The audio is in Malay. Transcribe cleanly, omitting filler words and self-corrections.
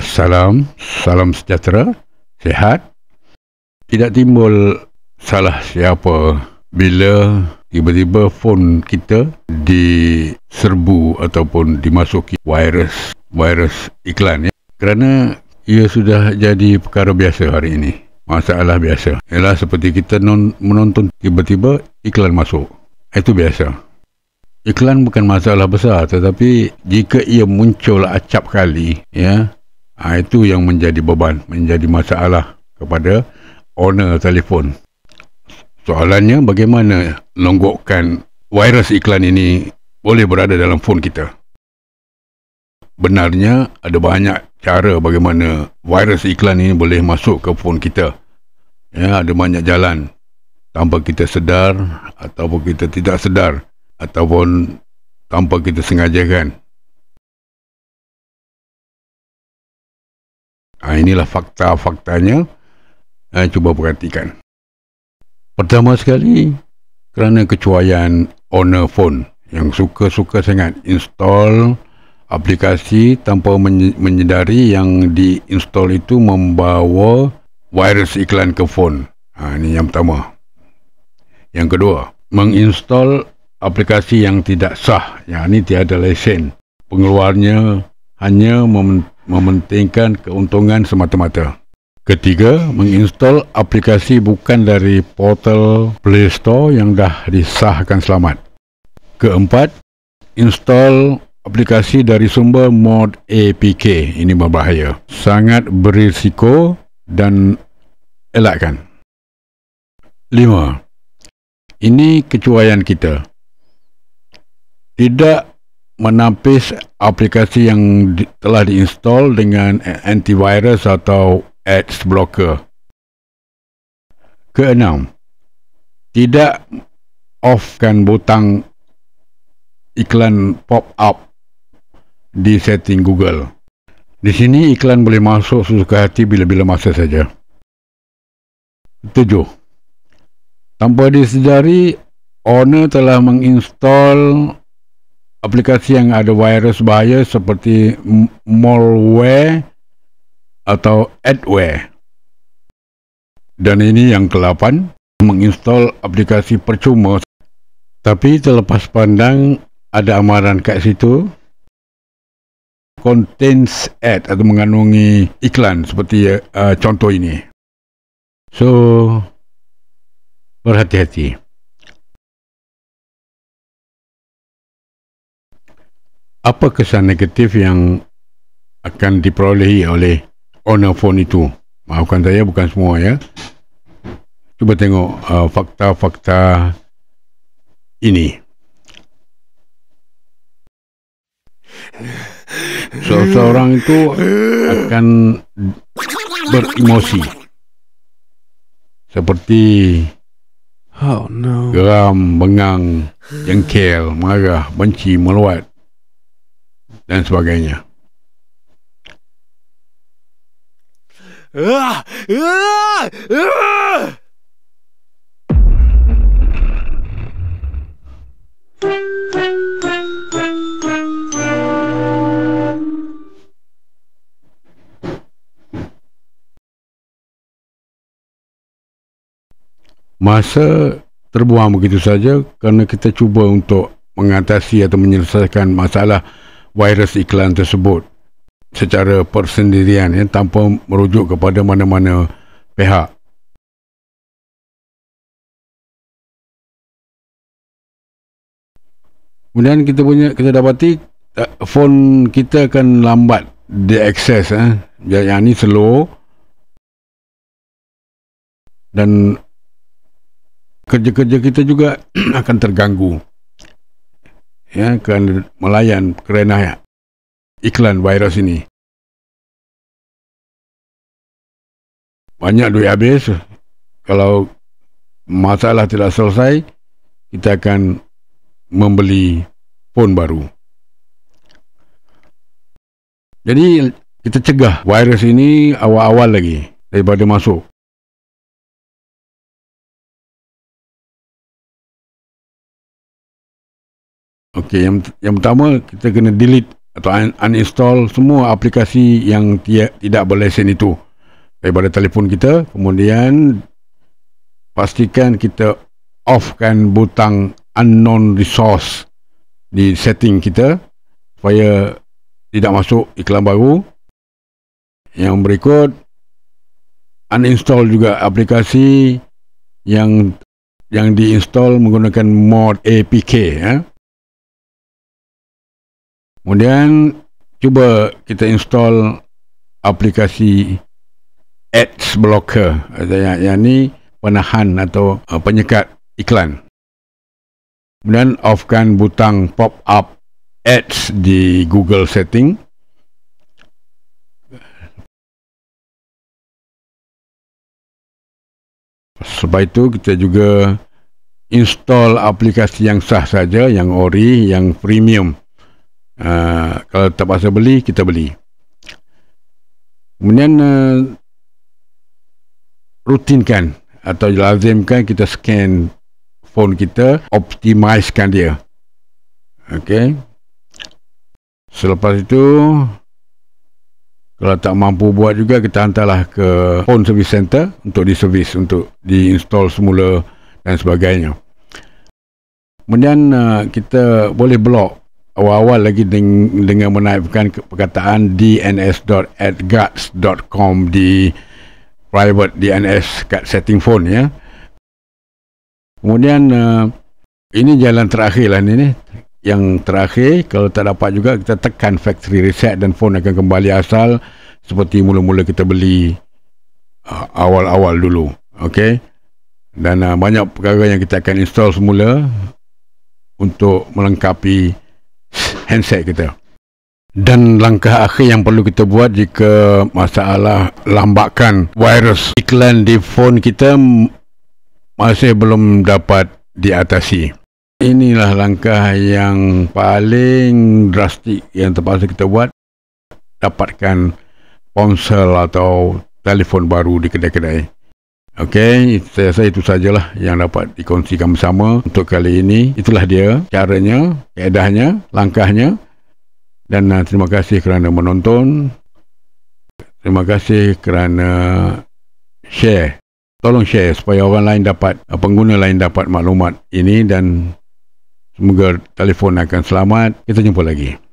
Salam sejahtera, sihat. Tidak timbul salah siapa bila tiba-tiba phone kita diserbu ataupun dimasuki virus iklan, ya. Kerana ia sudah jadi perkara biasa hari ini. Masalah biasa ialah seperti kita menonton, tiba-tiba iklan masuk. Itu biasa. Iklan bukan masalah besar, tetapi jika ia muncul acap kali, ya, itu yang menjadi beban, menjadi masalah kepada owner telefon. Soalannya, bagaimana longgokkan virus iklan ini boleh berada dalam phone kita? Benarnya ada banyak cara bagaimana virus iklan ini boleh masuk ke phone kita. Ya, ada banyak jalan tanpa kita sedar ataupun kita tidak sedar ataupun tanpa kita sengajakan. Inilah fakta-faktanya. Cuba perhatikan. Pertama sekali, kerana kecuaian owner phone yang suka-suka sangat install aplikasi tanpa menyedari yang diinstall itu membawa virus iklan ke phone. Ini yang pertama. Yang kedua, menginstall aplikasi yang tidak sah. Ini tiada lesen. Pengeluarnya hanya mementingkan keuntungan semata-mata. Ketiga, menginstall aplikasi bukan dari portal Play Store yang dah disahkan selamat. Keempat, install aplikasi dari sumber mod APK. Ini berbahaya. Sangat berisiko dan elakkan. 5. Ini kecuaian kita. Tidak menapis aplikasi yang telah diinstall dengan antivirus atau ads blocker. Keenam, tidak offkan butang iklan pop-up di setting Google. Di sini iklan boleh masuk sesuka hati bila-bila masa saja. 7. Tanpa disedari, owner telah menginstall aplikasi yang ada virus bahaya seperti malware atau adware. Dan ini yang ke-8, menginstall aplikasi percuma. Tapi terlepas pandang ada amaran kat situ, contains ad atau mengandungi iklan seperti contoh ini. So, berhati-hati. Apa kesan negatif yang akan diperolehi oleh owner phone itu? Maafkan saya, bukan semua, ya. Cuba tengok fakta-fakta ini. Seseorang itu akan beremosi seperti geram, bengang, jengkel, marah, benci, meluat dan sebagainya. Masa terbuang begitu saja kerana kita cuba untuk mengatasi atau menyelesaikan masalah virus iklan tersebut secara persendirian, ya, tanpa merujuk kepada mana-mana pihak. Kemudian kita dapati phone kita akan lambat diakses, yang ini slow, dan kerja-kerja kita juga akan terganggu, ya, kerana melayan kerana iklan virus ini. Banyak duit habis. Kalau masalah tidak selesai, kita akan membeli phone baru. Jadi kita cegah virus ini awal-awal lagi daripada masuk. Okey, yang pertama kita kena delete atau uninstall semua aplikasi yang tidak berlesen itu daripada telefon kita. Kemudian pastikan kita offkan butang unknown resource di setting kita supaya tidak masuk iklan baru. Yang berikut, uninstall juga aplikasi yang diinstall menggunakan mod APK ya. Kemudian cuba kita install aplikasi Ads Blocker, yang ni penahan atau penyekat iklan. Kemudian offkan butang pop-up ads di Google setting. Sebab itu kita juga install aplikasi yang sah saja, yang ori, yang premium. Kalau terpaksa beli, kita beli. Kemudian rutinkan atau lazimkan kita scan phone kita, optimizekan dia. Okey. Selepas itu, kalau tak mampu buat juga, kita hantarlah ke phone service center untuk diservis, untuk diinstall semula dan sebagainya. Kemudian kita boleh block awal-awal lagi dengan menaipkan perkataan dns.adguards.com di private DNS kat setting phone ya. Kemudian ini jalan terakhir lah ni. Yang terakhir, kalau tak dapat juga, kita tekan factory reset dan phone akan kembali asal seperti mula-mula kita beli awal-awal dulu. Okey. Dan banyak perkara yang kita akan install semula untuk melengkapi handset kita. Dan langkah akhir yang perlu kita buat jika masalah lambakan virus iklan di phone kita masih belum dapat diatasi. Inilah langkah yang paling drastik yang terpaksa kita buat. Dapatkan ponsel atau telefon baru di kedai-kedai. Okey, saya rasa itu sajalah yang dapat dikongsikan bersama untuk kali ini. Itulah dia caranya, kaedahnya, langkahnya. Dan terima kasih kerana menonton. Terima kasih kerana share. Tolong share supaya orang lain dapat, pengguna lain dapat maklumat ini, dan semoga telefon akan selamat. Kita jumpa lagi.